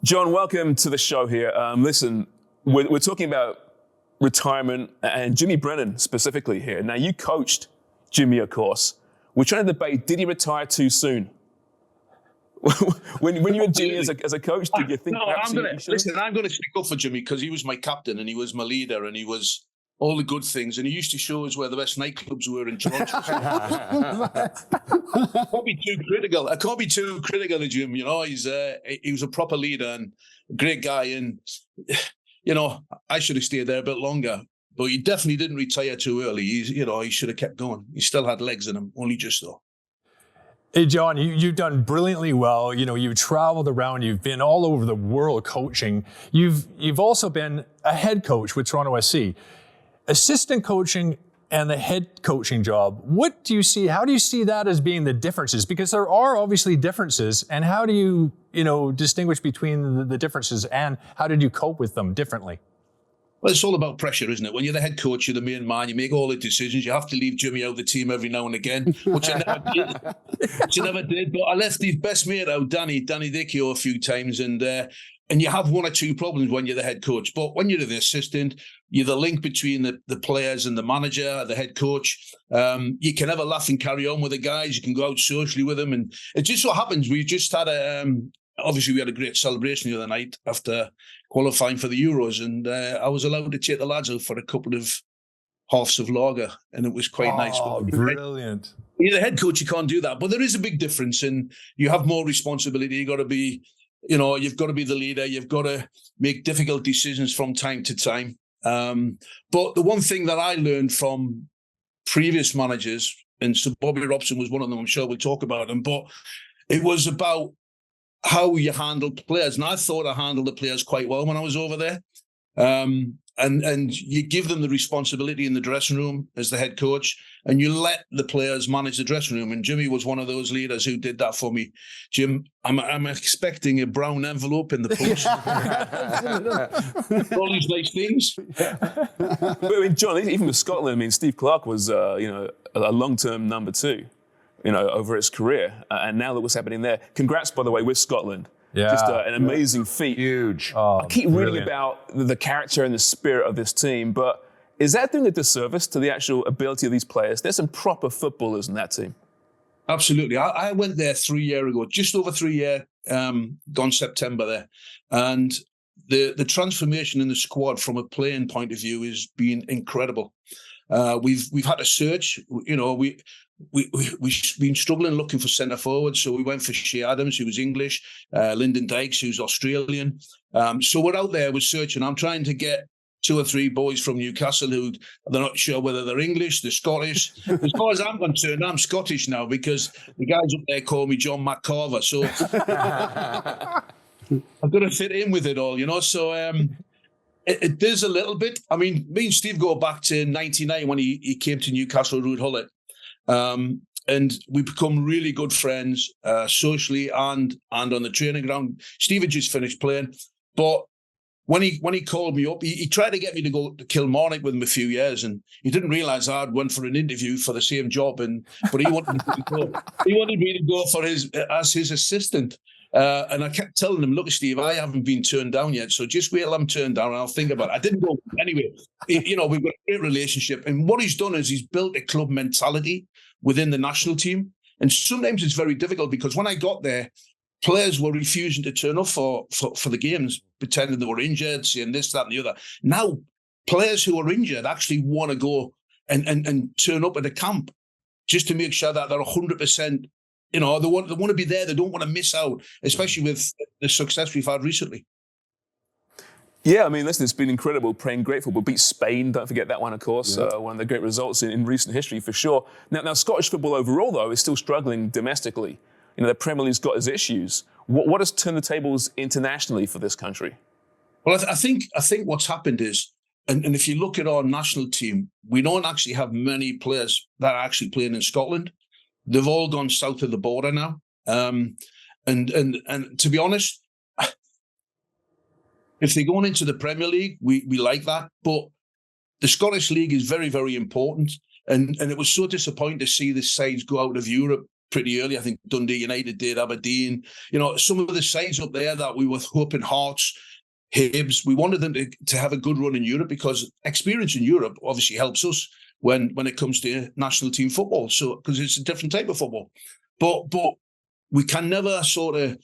John, welcome to the show here. Listen, we're talking about retirement and Jimmy Brennan specifically here. Now, you coached Jimmy, of course. We're trying to debate, did he retire too soon? when you were Jimmy as a coach, did you think perhaps he should? I'm going to stick up for Jimmy because he was my captain and he was my leader and he was all the good things. And he used to show us where the best nightclubs were in Toronto. I can't be too critical. I can't be too critical of Jim. You know, he was a proper leader and a great guy. And, you know, I should have stayed there a bit longer. But he definitely didn't retire too early. He should have kept going. He still had legs in him, only just though. Hey, John, you've done brilliantly well. You know, you've traveled around. You've been all over the world coaching. You've also been a head coach with Toronto SC. Assistant coaching and the head coaching job, what do you see? How do you see that as being the differences? Because there are obviously differences. And how do you distinguish between the differences and how did you cope with them differently? Well, it's all about pressure, isn't it? When you're the head coach, you're the main man, you make all the decisions. You have to leave Jimmy out of the team every now and again, which I never did. But I left his best mate out, Danny Dickio, a few times. And you have one or two problems when you're the head coach. But when you're the assistant, you're the link between the players and the manager, the head coach. You can have a laugh and carry on with the guys. You can go out socially with them. And it just so happens we just had obviously, we had a great celebration the other night after qualifying for the Euros, and I was allowed to take the lads out for a couple of halves of lager, and it was quite nice. Brilliant. You're the head coach, you can't do that, but there is a big difference, and you have more responsibility. You've got to be the leader. You've got to make difficult decisions from time to time. But the one thing that I learned from previous managers, and so Bobby Robson was one of them, I'm sure we'll talk about him, but it was about how you handle players. And I thought I handled the players quite well when I was over there. And you give them the responsibility in the dressing room as the head coach, and you let the players manage the dressing room. And Jimmy was one of those leaders who did that for me. Jim, I'm expecting a brown envelope in the post. All these nice things. But I mean, John, even with Scotland, I mean, Steve Clarke was, a long-term number 2. Over his career. And now that what's happening there, congrats, by the way, with Scotland. Yeah. Just an amazing feat. Huge. I keep reading about the character and the spirit of this team, but is that doing a disservice to the actual ability of these players? There's some proper footballers in that team. Absolutely. I went there 3 years ago, just over 3 years, gone September there. And the transformation in the squad from a playing point of view has been incredible. We've had to search, we've been struggling looking for centre forwards, so we went for Shea Adams, who was English, Lyndon Dykes, who's Australian. So we're out there, we're searching. I'm trying to get 2 or 3 boys from Newcastle who they're not sure whether they're English, they're Scottish. As far as I'm concerned, I'm Scottish now because the guys up there call me John Carver. So I've got to fit in with it all, So it does a little bit. I mean, me and Steve go back to 99 when he came to Newcastle Road Hullet. And we become really good friends socially and on the training ground. Steve had just finished playing, but when he called me up, he tried to get me to go to Kilmarnock with him a few years, and he didn't realise I'd went for an interview for the same job, but he wanted me to go. He wanted me to go for as his assistant. And I kept telling him, look, Steve, I haven't been turned down yet, so just wait till I'm turned down and I'll think about it. I didn't go. Anyway, we've got a great relationship. And what he's done is he's built a club mentality within the national team. And sometimes it's very difficult because when I got there, players were refusing to turn up for the games, pretending they were injured, saying this, that, and the other. Now, players who are injured actually want to go and turn up at a camp just to make sure that they're 100%. They want to be there. They don't want to miss out, especially with the success we've had recently. Yeah, I mean, listen, it's been incredible playing great football. Beat Spain, don't forget that one, of course. Yeah. One of the great results in recent history, for sure. Now, Scottish football overall, though, is still struggling domestically. The Premier League's got its issues. What has turned the tables internationally for this country? Well, I think what's happened is, and if you look at our national team, we don't actually have many players that are actually playing in Scotland. They've all gone south of the border now. And to be honest, if they're going into the Premier League, we like that. But the Scottish League is very, very important. And it was so disappointing to see the sides go out of Europe pretty early. I think Dundee United did, Aberdeen. You know, some of the sides up there that we were hoping, Hearts, Hibs, we wanted them to have a good run in Europe, because experience in Europe obviously helps us when it comes to national team football. So, because it's a different type of football. But we can never sort of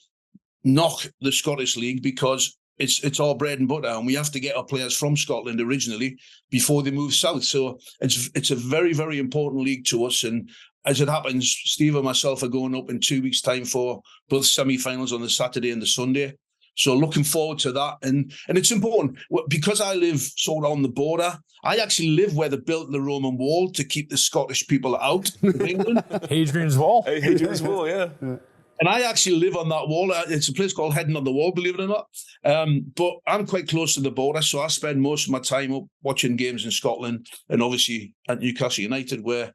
knock the Scottish League, because it's our bread and butter, and we have to get our players from Scotland originally before they move south. So it's a very, very important league to us. And as it happens, Steve and myself are going up in 2 weeks' time for both semi-finals on the Saturday and the Sunday. So looking forward to that. And it's important, because I live sort of on the border. I actually live where they built the Roman wall to keep the Scottish people out of England. Hadrian's Wall. Hadrian's Wall, yeah. And I actually live on that wall. It's a place called Heading on the Wall, believe it or not. But I'm quite close to the border, so I spend most of my time up watching games in Scotland, and obviously at Newcastle United, where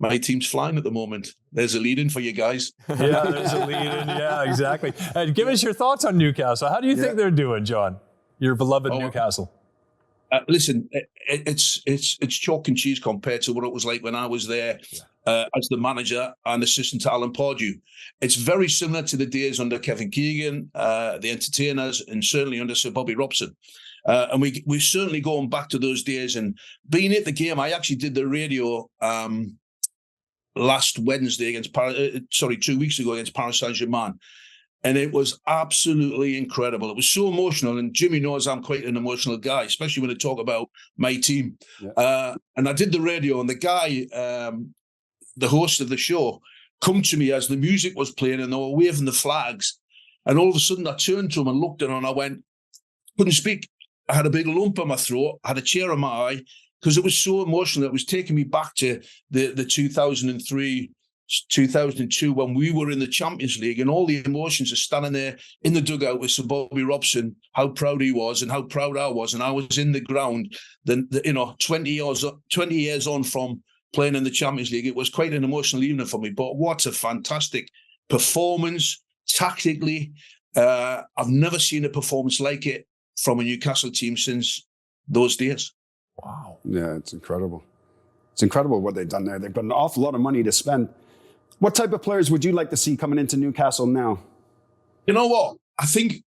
my team's flying at the moment. There's a lead-in for you guys. Yeah, there's a lead-in. Yeah, exactly. And give us your thoughts on Newcastle. How do you think they're doing, John? Your beloved Newcastle. Listen, it's chalk and cheese compared to what it was like when I was there as the manager and assistant to Alan Pardew. It's very similar to the days under Kevin Keegan, the entertainers, and certainly under Sir Bobby Robson. And we're certainly going back to those days. And being at the game, I actually did the radio last Wednesday 2 weeks ago against Paris Saint-Germain. And it was absolutely incredible. It was so emotional. And Jimmy knows I'm quite an emotional guy, especially when I talk about my team. Yeah. And I did the radio, and the guy, the host of the show, come to me as the music was playing and they were waving the flags. And all of a sudden I turned to him and looked at him, and I went, couldn't speak. I had a big lump in my throat. I had a tear in my eye, because it was so emotional. It was taking me back to the 2003, 2002, when we were in the Champions League, and all the emotions of standing there in the dugout with Sir Bobby Robson, how proud he was and how proud I was. And I was in the ground, 20 years on from playing in the Champions League. It was quite an emotional evening for me. But what a fantastic performance tactically. I've never seen a performance like it from a Newcastle team since those days. Wow. Yeah, it's incredible. It's incredible what they've done there. They've got an awful lot of money to spend. What type of players would you like to see coming into Newcastle now? You know what? I think,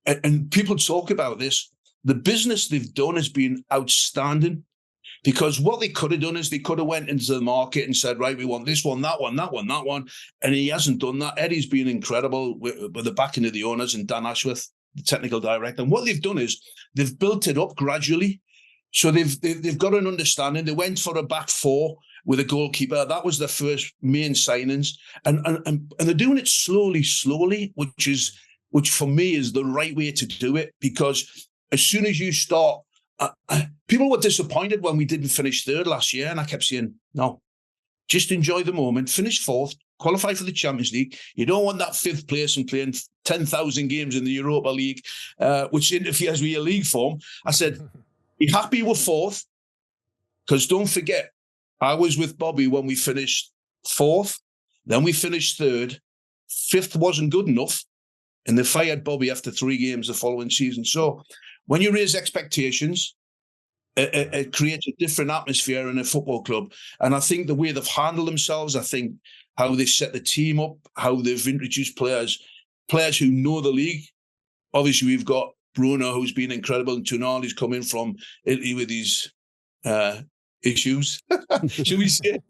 and people talk about this, the business they've done has been outstanding, because what they could have done is they could have went into the market and said, right, we want this one, that one, that one, that one. And he hasn't done that. Eddie's been incredible with the backing of the owners and Dan Ashworth, the technical director. And what they've done is they've built it up gradually. So they've got an understanding. They went for a back four with a goalkeeper. That was their first main signings. And they're doing it slowly, which for me is the right way to do it, because as soon as you start, people were disappointed when we didn't finish third last year. And I kept saying, no, just enjoy the moment, finish fourth, qualify for the Champions League. You don't want that fifth place and playing 10,000 games in the Europa League, which interferes with your league form. I said, be happy with fourth, because don't forget, I was with Bobby when we finished fourth, then we finished third. Fifth wasn't good enough, and they fired Bobby after 3 games the following season. So when you raise expectations, it creates a different atmosphere in a football club. And I think the way they've handled themselves, I think how they set the team up, how they've introduced players who know the league. Obviously, we've got Bruno, who's been incredible, and Tonali's coming from Italy with his issues, should we say?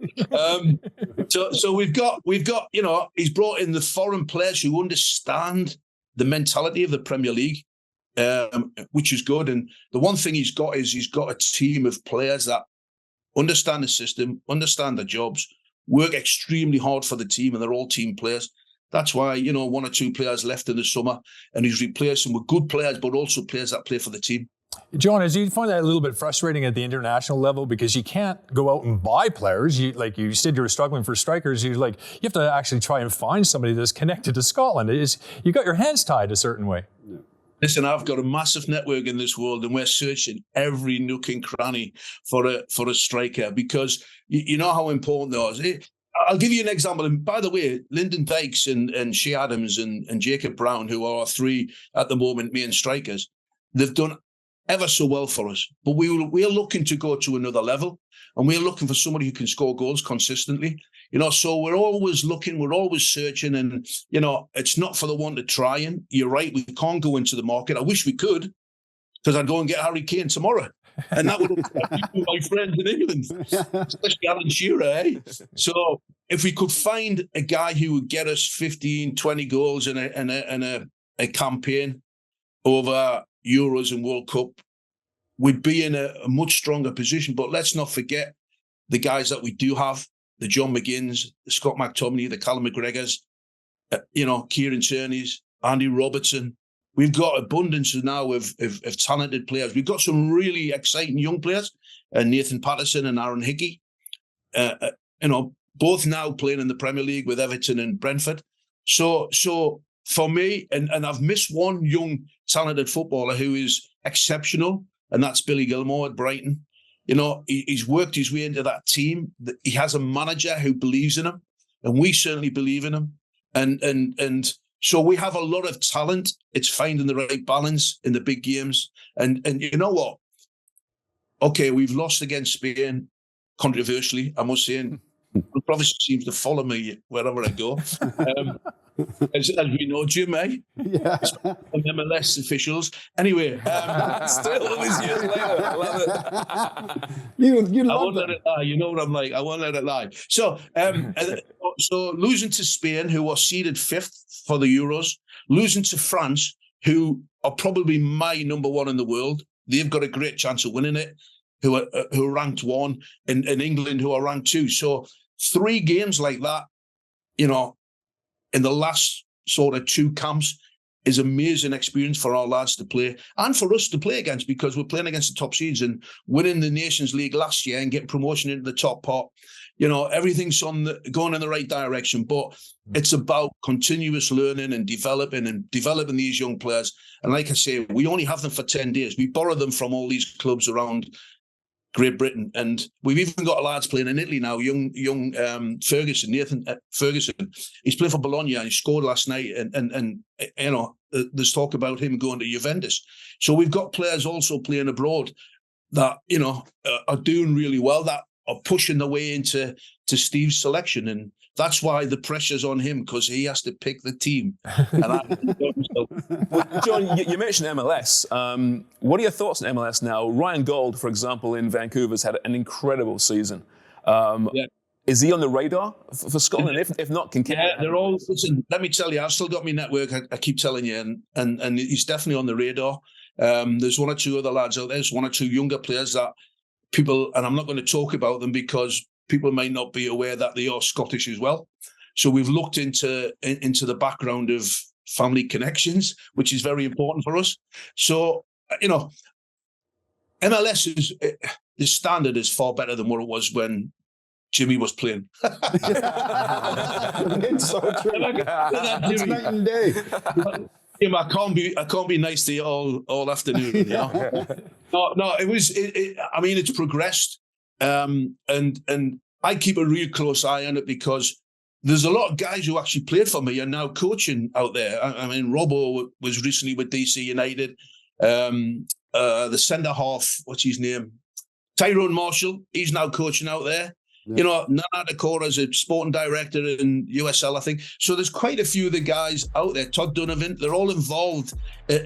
So we've got, he's brought in the foreign players who understand the mentality of the Premier League, which is good. And the one thing he's got a team of players that understand the system, understand their jobs, work extremely hard for the team, and they're all team players. That's why, 1 or 2 players left in the summer, and he's replaced them with good players, but also players that play for the team. John, do you find that a little bit frustrating at the international level, because you can't go out and buy players? Like you said, you were struggling for strikers. You have to actually try and find somebody that's connected to Scotland. You got your hands tied a certain way. Yeah. Listen, I've got a massive network in this world, and we're searching every nook and cranny for a striker, because you know how important those are. I'll give you an example. And by the way, Lyndon Dykes and Shea Adams and Jacob Brown, who are our 3 at the moment main strikers, they've done ever so well for us. But we're looking to go to another level, and we're looking for somebody who can score goals consistently. So we're always looking, we're always searching, and, it's not for the one to try. And you're right, we can't go into the market. I wish we could, because I'd go and get Harry Kane tomorrow. And that would have my friends in England, especially Alan Shearer, eh? So if we could find a guy who would get us 15, 20 goals in a campaign over Euros and World Cup, we'd be in a much stronger position. But let's not forget the guys that we do have, the John McGinns, the Scott McTominay, the Callum McGregors, Kieran Tierney's, Andy Robertson. We've got abundance now of talented players. We've got some really exciting young players, Nathan Patterson and Aaron Hickey, both now playing in the Premier League with Everton and Brentford. So for me, and I've missed one young talented footballer who is exceptional, and that's Billy Gilmore at Brighton. He's worked his way into that team. He has a manager who believes in him, and we certainly believe in him. And so we have a lot of talent. It's finding the right balance in the big games. And you know what? Okay, we've lost against Spain, controversially, I must say. And the prophecy seems to follow me wherever I go. As we know, Jim, eh? Yeah. MLS officials. Anyway. Still all these years later. I love it. You I love won't let it lie. You know what I'm like. I won't let it lie. So, so losing to Spain, who was seeded 5th for the Euros, losing to France, who are probably my number one in the world. They've got a great chance of winning it, who are ranked 1, and England, who are ranked 2. So 3 games like that, in the last sort of 2 camps, is amazing experience for our lads to play and for us to play against, because we're playing against the top seeds and winning the Nations League last year and getting promotion into the top pot. Everything's going in the right direction, but it's about continuous learning and developing these young players. And like I say, we only have them for 10 days. We borrow them from all these clubs around Great Britain, and we've even got lads playing in Italy now. Young Ferguson, Nathan Ferguson. He's playing for Bologna and he scored last night. And there's talk about him going to Juventus. So we've got players also playing abroad that are doing really well, that are pushing their way into Steve's selection, and that's why the pressure's on him, because he has to pick the team. And Well, John, you mentioned MLS. What are your thoughts on MLS now? Ryan Gauld, for example, in Vancouver's had an incredible season. Is he on the radar for Scotland? If not, can they're all. Listen, let me tell you, I've still got my network. I keep telling you, and he's definitely on the radar. There's 1 or 2 other lads out there. There's 1 or 2 younger players that people, and I'm not going to talk about them because people may not be aware that they are Scottish as well. So we've looked into the background of family connections, which is very important for us. So, MLS is, the standard is far better than what it was when Jimmy was playing. It's so true. It's night and day. I can't be nice to you all afternoon. No, it was. I mean, it's progressed, and I keep a real close eye on it, because there's a lot of guys who actually played for me and now coaching out there. I mean, Robbo was recently with DC United. The centre half, what's his name? Tyrone Marshall. He's now coaching out there. Yeah. Nana Decora is a sporting director in USL, I think. So there's quite a few of the guys out there. Todd Donovan, they're all involved.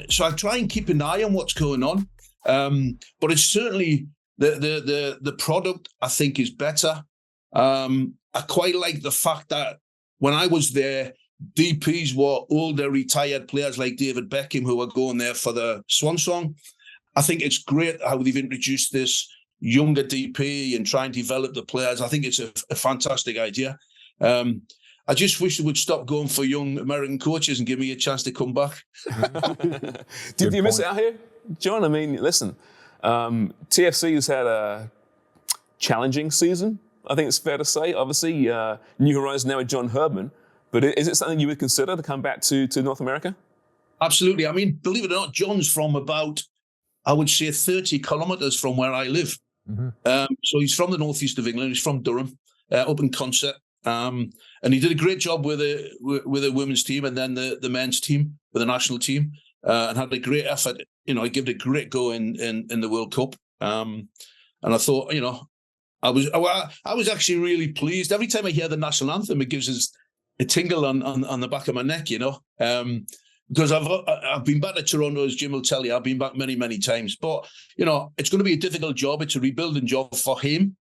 So I try and keep an eye on what's going on. But it's certainly the product, I think, is better. I quite like the fact that when I was there, DPs were older, retired players like David Beckham, who were going there for the Swan Song. I think it's great how they've introduced this younger DP and try and develop the players. I think it's a fantastic idea. I just wish they would stop going for young American coaches and give me a chance to come back. Did you miss it out here, John? I mean, listen, TFC's had a challenging season, I think it's fair to say. Obviously, New Horizons now with John Herdman. But is it something you would consider to come back to North America? Absolutely. I mean, believe it or not, John's from about, I would say, 30 kilometres from where I live. Mm-hmm. So he's from the northeast of England. He's from Durham, up in Consett. And he did a great job with the women's team and then the men's team, with the national team, and had a great effort. He gave it a great go in the World Cup. And I thought, I was actually really pleased. Every time I hear the national anthem, it gives us a tingle on the back of my neck, you know. Because I've been back to Toronto, as Jim will tell you. I've been back many, many times. But, you know, it's going to be a difficult job. It's a rebuilding job for him.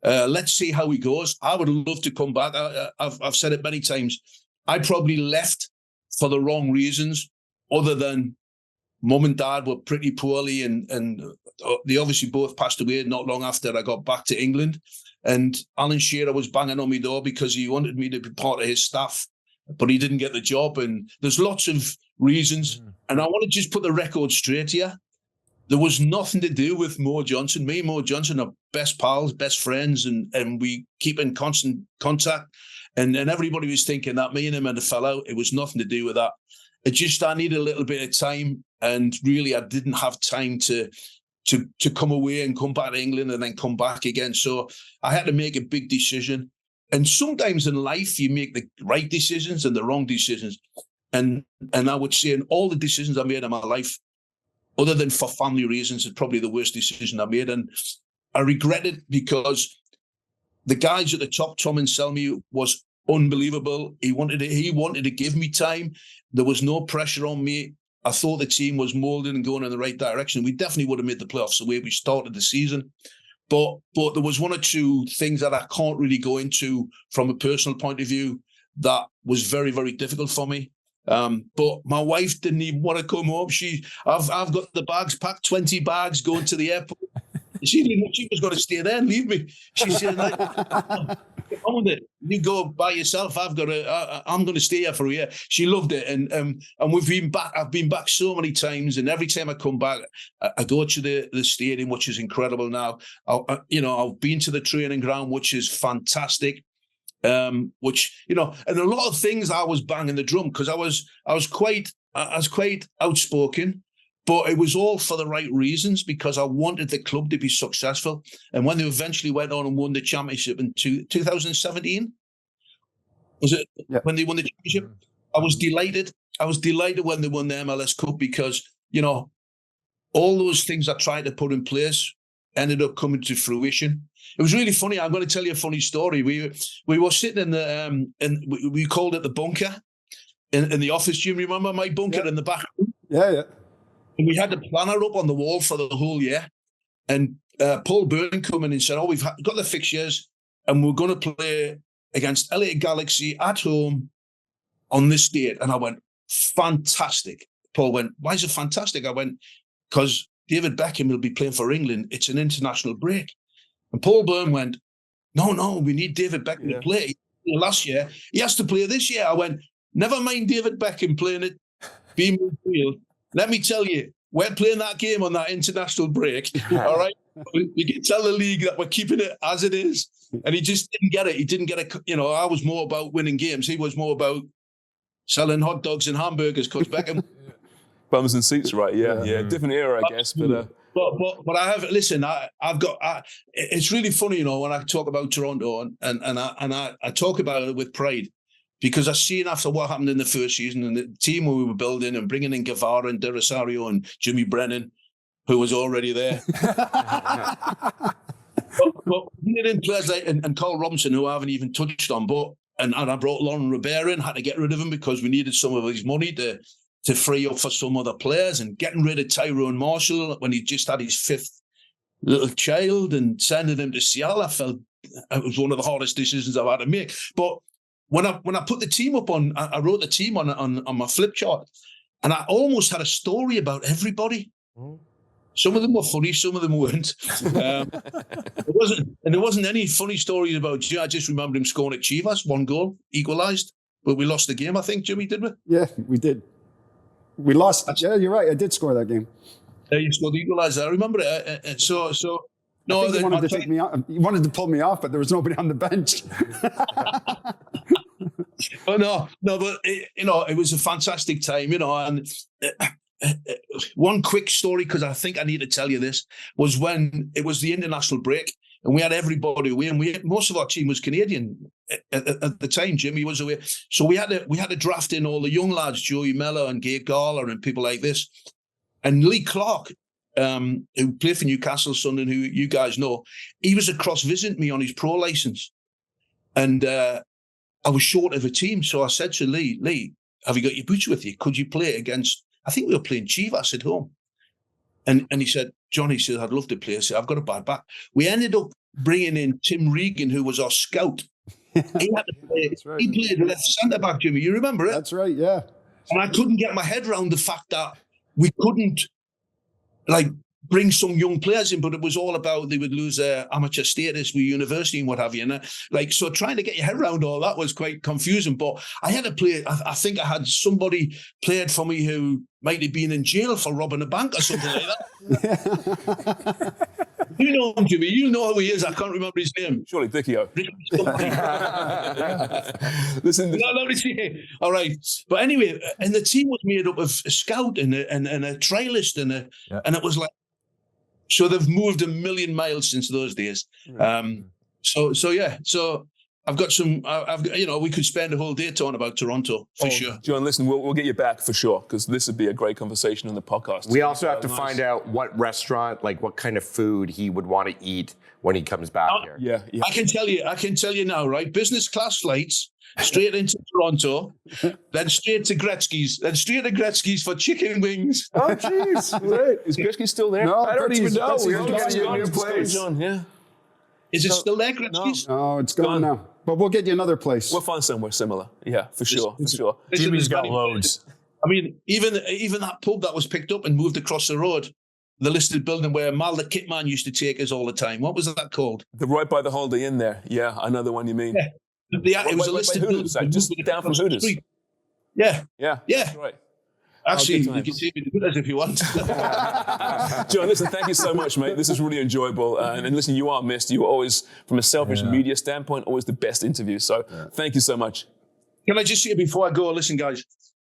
Let's see how he goes. I would love to come back. I've said it many times. I probably left for the wrong reasons, other than mum and dad were pretty poorly, and they obviously both passed away not long after I got back to England. And Alan Shearer was banging on my door because he wanted me to be part of his staff, but he didn't get the job. And there's lots of reasons. And I want to just put the record straight here. There was nothing to do with Mo Johnson. Me and Mo Johnson are best pals, best friends, and we keep in constant contact. And everybody was thinking that me and him had a fell out. It was nothing to do with that. It just, I needed a little bit of time, and really I didn't have time to come away and come back to England and then come back again. So I had to make a big decision. And sometimes in life you make the right decisions and the wrong decisions. And I would say in all the decisions I made in my life, other than for family reasons, it's probably the worst decision I made. And I regret it because the guys at the top, Tom Anselmi, was unbelievable. He wanted to give me time. There was no pressure on me. I thought the team was moulding and going in the right direction. We definitely would have made the playoffs the way we started the season. But there was one or two things that I can't really go into from a personal point of view that was very, very difficult for me. But my wife didn't even want to come home. I've got the bags packed, 20 bags going to the airport. She was going to stay there and leave me. She said, like, get on with it. You go by yourself. I'm going to stay here for a year. She loved it. And we've been back. I've been back so many times. And every time I come back, I go to the stadium, which is incredible now. I've been to the training ground, which is fantastic. Which, you know, and a lot of things I was banging the drum because I was quite outspoken. But it was all for the right reasons, because I wanted the club to be successful. And when they eventually went on and won the championship in 2017, was it? Yeah. When they won the championship? I was delighted. I was delighted when they won the MLS Cup because, you know, all those things I tried to put in place ended up coming to fruition. It was really funny. I'm going to tell you a funny story. We were sitting in we called it the bunker in the office. Do you remember my bunker in the back room? Yeah. And we had the planner up on the wall for the whole year. And Paul Byrne came in and said, we've got the fixtures and we're going to play against LA Galaxy at home on this date. And I went, fantastic. Paul went, why is it fantastic? I went, because David Beckham will be playing for England. It's an international break. And Paul Byrne went, no, we need David Beckham to play. Last year, he has to play this year. I went, never mind David Beckham playing it, being midfield. Let me tell you, we're playing that game on that international break, all right? We can tell the league that we're keeping it as it is. And he just didn't get it. He didn't get it. You know, I was more about winning games. He was more about selling hot dogs and hamburgers, Coach Beckham. Bums and seats, right? Yeah. Different era, I guess. But I have, listen, it's really funny, you know, when I talk about Toronto and I talk about it with pride. Because I've seen after what happened in the first season and the team we were building and bringing in Guevara and De Rosario and Jimmy Brennan, who was already there. but bringing in players like and Carl Robinson, who I haven't even touched on, and I brought Lauren Rivera in, had to get rid of him because we needed some of his money to free up for some other players, and getting rid of Tyrone Marshall when he just had his fifth little child and sending him to Seattle. I felt it was one of the hardest decisions I've had to make. But when I put the team up I wrote the team on my flip chart, and I almost had a story about everybody. Some of them were funny, some of them weren't. There wasn't any funny stories about Jimmy. I just remember him scoring at Chivas, 1 goal, equalised, but we lost the game. I think, Jimmy, did we? Yeah, we did. We lost. Yeah, you're right. I did score that game. Yeah, you scored the equaliser. I remember it. So. No, he wanted to take me off. He wanted to pull me off, but there was nobody on the bench. Oh no, but it was a fantastic time, you know. And one quick story, because I think I need to tell you this, was when it was the international break, and we had everybody away, and most of our team was Canadian at the time. Jimmy was away, so we had to draft in all the young lads, Joey Mellor and Gay Garler and people like this, and Lee Clark. who played for Newcastle, son, and who you guys know, he was across visiting me on his pro license. And I was short of a team. So I said to Lee, have you got your boots with you? Could you play against, I think we were playing Chivas at home. And he said, Johnny said, I'd love to play. I said, I've got a bad back. We ended up bringing in Tim Regan, who was our scout. He had to play. Right. He played left centre back, Jimmy. You remember it? That's right, yeah. And I couldn't get my head around the fact that we couldn't bring some young players in, but it was all about they would lose their amateur status with university and what have you. And so trying to get your head around all that was quite confusing. But I had to play. I think I had somebody played for me who might have been in jail for robbing a bank or something like that. You know him, Jimmy. You know who he is. I can't remember his name. Surely Dicchio. Listen. All right. But anyway, and the team was made up of a scout and a trialist and it was like, so they've moved a million miles since those days. Right. So I've got some. We could spend a whole day talking about Toronto for sure. John, listen, we'll get you back for sure because this would be a great conversation on the podcast. We also have to find out what restaurant, what kind of food he would want to eat when he comes back here. Yeah. I can tell you now, right? Business class flights straight into Toronto, then straight to Gretzky's for chicken wings. Oh, jeez. Great. Is Gretzky still there? No, I don't even know. Gretzky's We're getting a new place. John, yeah. Is it still there, Gretzky's? No, it's gone now. But we'll get you another place. We'll find somewhere similar. Yeah, for sure. Jimmy's got loads. I mean, even that pub that was picked up and moved across the road, the listed building where Mal the Kitman used to take us all the time. What was that called? The right by the Holiday Inn there. Yeah, I know the one you mean. Yeah. It was a listed building. Just down from Hooters. Yeah. That's right. Actually, you can take me to Hooters if you want. John, listen, thank you so much, mate. This is really enjoyable. And listen, you are missed. You were always, from a selfish media standpoint, always the best interview. So thank you so much. Can I just say before I go, listen, guys,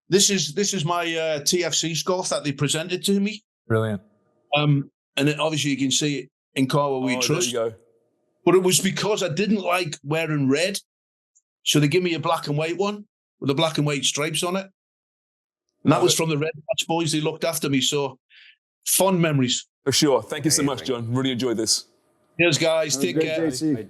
this is my TFC scarf that they presented to me. Brilliant. And obviously you can see it in Carver We Trust. There you go. But it was because I didn't like wearing red. So they give me a black and white one with the black and white stripes on it. And that was from the Red Patch boys. They looked after me. So fond memories. For sure. Thank you so much, John. Really enjoyed this. Cheers, guys. Take care. JC.